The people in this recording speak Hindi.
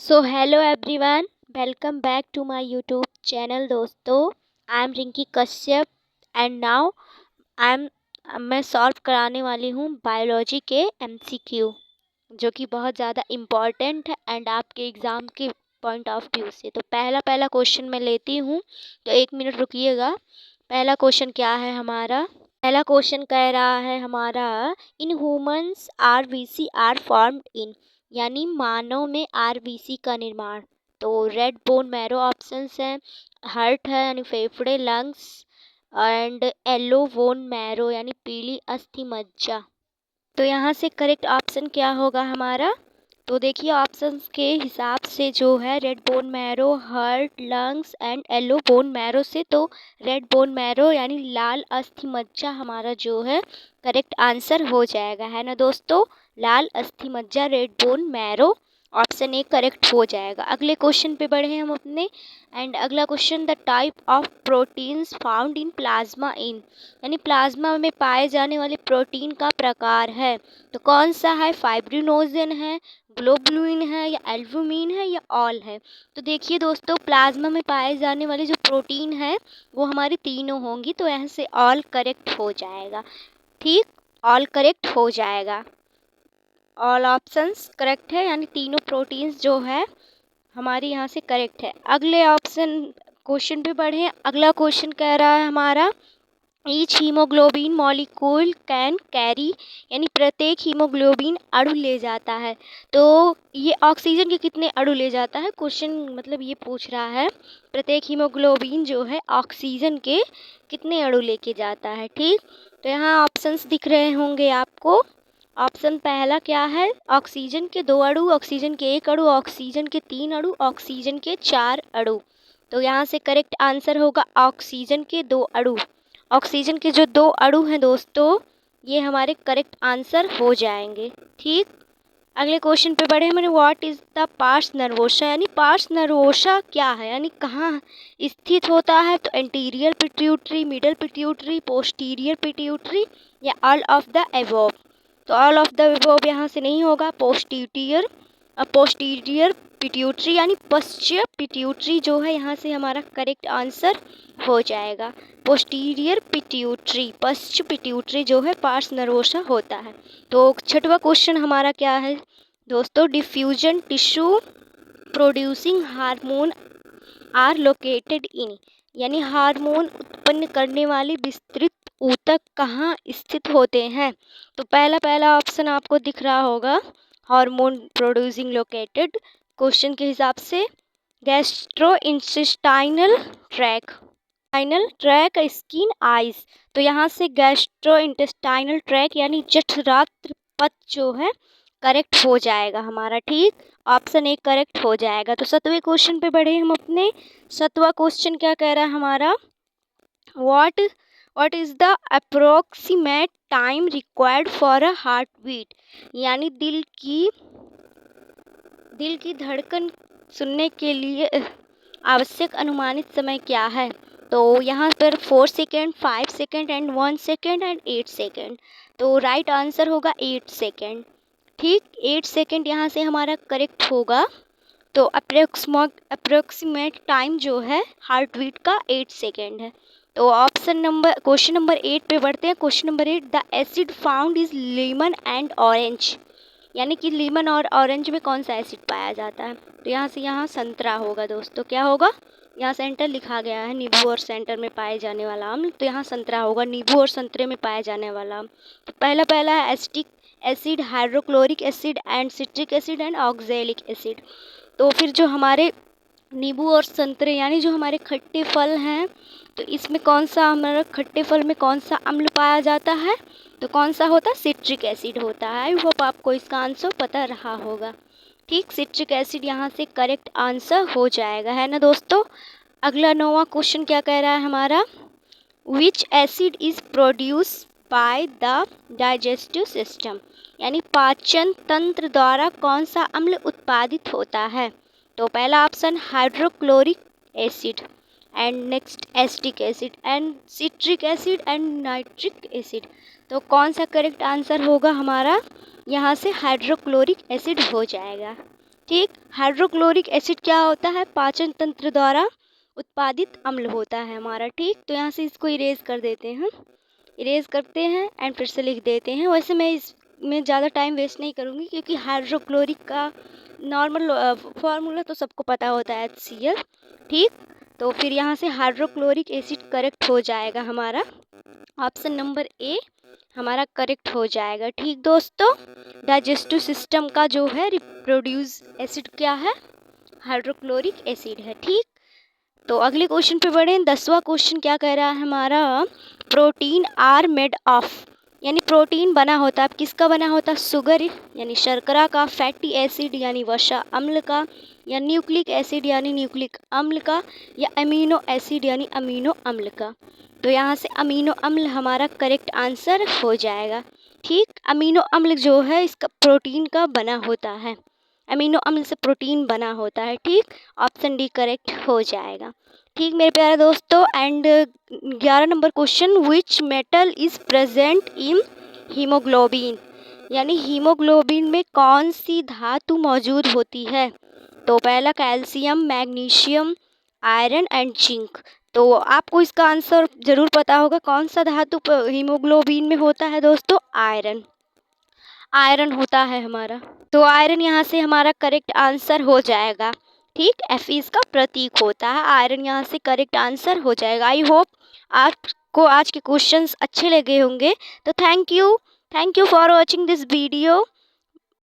So hello everyone, welcome back to my YouTube channel दोस्तों। I am Rinki Kashyap and now मैं सॉल्व कराने वाली हूँ बायोलॉजी के एमसीक्यू, जो कि बहुत ज़्यादा इम्पॉर्टेंट है एंड आपके एग्ज़ाम के पॉइंट ऑफ व्यू से। तो पहला क्वेश्चन मैं लेती हूँ, तो 1 मिनट रुकिएगा। पहला क्वेश्चन क्या है हमारा? पहला क्वेश्चन कह रहा है हमारा, in humans RBC are formed in, यानी मानव में आरबीसी का निर्माण। तो रेड बोन मैरो ऑप्शंस हैं, हार्ट है यानी फेफड़े, lungs and yellow bone marrow यानी पीली अस्थि मज्जा। तो यहाँ से करेक्ट ऑप्शन क्या होगा हमारा? तो देखिए ऑप्शंस के हिसाब से जो है red bone marrow, heart, lungs and yellow bone marrow से, तो रेड बोन मैरो यानी लाल अस्थि मज्जा हमारा जो है करेक्ट आंसर हो जाएगा, है ना दोस्तों। लाल अस्थि मज्जा red bone marrow, option A correct हो जाएगा। अगले क्वेश्चन पे बढ़े हम अपने। एंड अगला question, the type of proteins found in plasma in, यानी प्लाज्मा में पाए जाने वाले प्रोटीन का प्रकार है। तो कौन सा है? फाइब्रिनोजन है, ग्लोबुलिन है, या एल्बुमिन है, या ऑल है? तो देखिए दोस्तों, प्लाज्मा में पाए जाने वाले जो प्रोटीन है वो हमारी तीनों होंगी, तो यहाँ से ऑल करेक्ट हो जाएगा। ठीक, ऑल करेक्ट हो जाएगा। ऑल ऑप्शंस करेक्ट है, यानी तीनों प्रोटीन्स जो है हमारी यहाँ से करेक्ट है। अगले ऑप्शन क्वेश्चन पे बढ़े। अगला क्वेश्चन कह रहा है हमारा, each haemoglobin molecule can carry, यानी प्रत्येक हीमोग्लोबिन अणु ले जाता है। तो ये ऑक्सीजन के कितने अणु ले जाता है? क्वेश्चन मतलब ये पूछ रहा है प्रत्येक हीमोग्लोबिन जो है ऑक्सीजन के कितने अणु लेके जाता है। ठीक, तो यहाँ ऑप्शंस दिख रहे होंगे आपको। ऑप्शन पहला क्या है? ऑक्सीजन के 2 अणु, ऑक्सीजन के 1 अणु, ऑक्सीजन के 3 अणु, ऑक्सीजन के 4 अणु। तो यहाँ से करेक्ट आंसर होगा ऑक्सीजन के 2 अणु। ऑक्सीजन के जो 2 अणु हैं दोस्तों, ये हमारे करेक्ट आंसर हो जाएंगे। ठीक, अगले क्वेश्चन पे बढ़े मैंने, what is the pars nervosa, यानी पार्स नर्वोसा क्या है, यानी कहाँ स्थित होता है? तो anterior pituitary, middle pituitary, posterior pituitary, या ऑल ऑफ द एबोव? तो ऑल ऑफ द एबोव यहाँ से नहीं होगा। पोस्टीरियर पिट्यूटरी यानी पश्च पिट्यूटरी जो है यहाँ से हमारा करेक्ट आंसर हो जाएगा। पोस्टीरियर पिट्यूटरी, पश्च पिट्यूटरी जो है पार्स नर्वोसा होता है। तो छठवां क्वेश्चन हमारा क्या है दोस्तों? Diffusion tissue producing hormone are located in, यानी हार्मोन उत्पन्न करने वाले विस्तृत ऊतक कहाँ स्थित होते हैं? तो पहला ऑप्शन आपको दिख रहा होगा, हार्मोन प्रोड्यूसिंग लोकेटेड। क्वेश्चन के हिसाब से gastro intestinal tract, final track, skin, eyes. तो यहाँ से गैस्ट्रो इंटेस्टाइनल ट्रैक यानी जठरांत्र पथ जो है करेक्ट हो जाएगा हमारा। ठीक, ऑप्शन ए करेक्ट हो जाएगा। तो 7वें क्वेश्चन पे बढ़े हम अपने। 7वां क्वेश्चन क्या कह रहा है हमारा, what is the approximate time required for a heart beat, यानी दिल की धड़कन सुनने के लिए आवश्यक अनुमानित समय क्या है? तो यहाँ पर 4 second, 5 second and 1 second and 8 second. तो राइट आंसर होगा 8 सेकेंड। ठीक, 8 सेकेंड यहाँ से हमारा करेक्ट होगा। तो अप्रोक्सीमेट टाइम जो है हार्ट बीट का 8 सेकेंड है। तो क्वेश्चन नंबर 8 पे बढ़ते हैं। Question number 8, the acid found is lemon and orange, यानी कि लेमन और ऑरेंज में कौन सा एसिड पाया जाता है? तो यहाँ से यहाँ संतरा होगा दोस्तों। क्या होगा? यहाँ सेंटर लिखा गया है नींबू और सेंटर में पाए जाने वाला आम, तो यहाँ संतरा होगा, नींबू और संतरे में पाए जाने वाला आम। तो पहला है acetic acid, hydrochloric acid and citric acid and oxalic acid. तो फिर जो हमारे नींबू और संतरे यानी जो हमारे खट्टे फल हैं, तो इसमें कौन सा हमारा खट्टे फल में कौन सा अम्ल पाया जाता है? तो कौन सा होता है? सिट्रिक एसिड होता है। आई होप आपको इसका आंसर पता रहा होगा। ठीक, सिट्रिक एसिड यहाँ से करेक्ट आंसर हो जाएगा, है ना दोस्तों। अगला 9वां क्वेश्चन क्या कह रहा है हमारा, विच acid is produce by the digestive system, यानी पाचन तंत्र द्वारा कौन सा अम्ल उत्पादित होता है? तो पहला option hydrochloric acid and next acetic acid and citric acid and nitric acid. तो कौन सा करेक्ट आंसर होगा हमारा? यहाँ से हाइड्रोक्लोरिक एसिड हो जाएगा। ठीक। हाइड्रोक्लोरिक एसिड क्या होता है? पाचन तंत्र द्वारा उत्पादित अम्ल होता है हमारा। ठीक, तो यहाँ से इसको इरेज कर देते हैं, इरेज करते हैं एंड फिर से लिख देते हैं। वैसे मैं इसमें ज़्यादा टाइम वेस्ट नहीं करूँगी क्योंकि हाइड्रोक्लोरिक का नॉर्मल फार्मूला तो सबको पता होता है HCl। ठीक, तो फिर यहाँ से हाइड्रोक्लोरिक एसिड करेक्ट हो जाएगा हमारा। ऑप्शन नंबर ए हमारा करेक्ट हो जाएगा। ठीक दोस्तों, डाइजेस्टिव सिस्टम का जो है रिप्रोड्यूस एसिड क्या है? हाइड्रोक्लोरिक एसिड है। ठीक, तो अगले क्वेश्चन पे बढ़े। 10वां क्वेश्चन क्या कह रहा है हमारा? प्रोटीन आर मेड ऑफ, यानी प्रोटीन बना होता है, किसका बना होता है? शुगर यानी शर्करा का, फैटी एसिड यानी वसा अम्ल का, या न्यूक्लिक एसिड यानी न्यूक्लिक अम्ल का, या अमीनो एसिड यानी अमीनो अम्ल का। तो यहाँ से अमीनो अम्ल हमारा करेक्ट आंसर हो जाएगा। ठीक, अमीनो अम्ल जो है इसका प्रोटीन का बना होता है, अमीनो अम्ल से प्रोटीन बना होता है। ठीक, ऑप्शन डी करेक्ट हो जाएगा। ठीक मेरे प्यारे दोस्तों, and 11 number question, which metal is present in haemoglobin, यानी हीमोग्लोबिन में कौन सी धातु मौजूद होती है? तो पहला calcium, magnesium, iron and zinc. तो आपको इसका आंसर ज़रूर पता होगा, कौन सा धातु हीमोग्लोबिन में होता है दोस्तों? आयरन, आयरन होता है हमारा। तो आयरन यहाँ से हमारा करेक्ट आंसर हो जाएगा। ठीक, Fe इसका प्रतीक होता है, आयरन यहाँ से करेक्ट आंसर हो जाएगा। आई होप आपको आज के क्वेश्चंस अच्छे लगे होंगे। तो thank you for watching this video.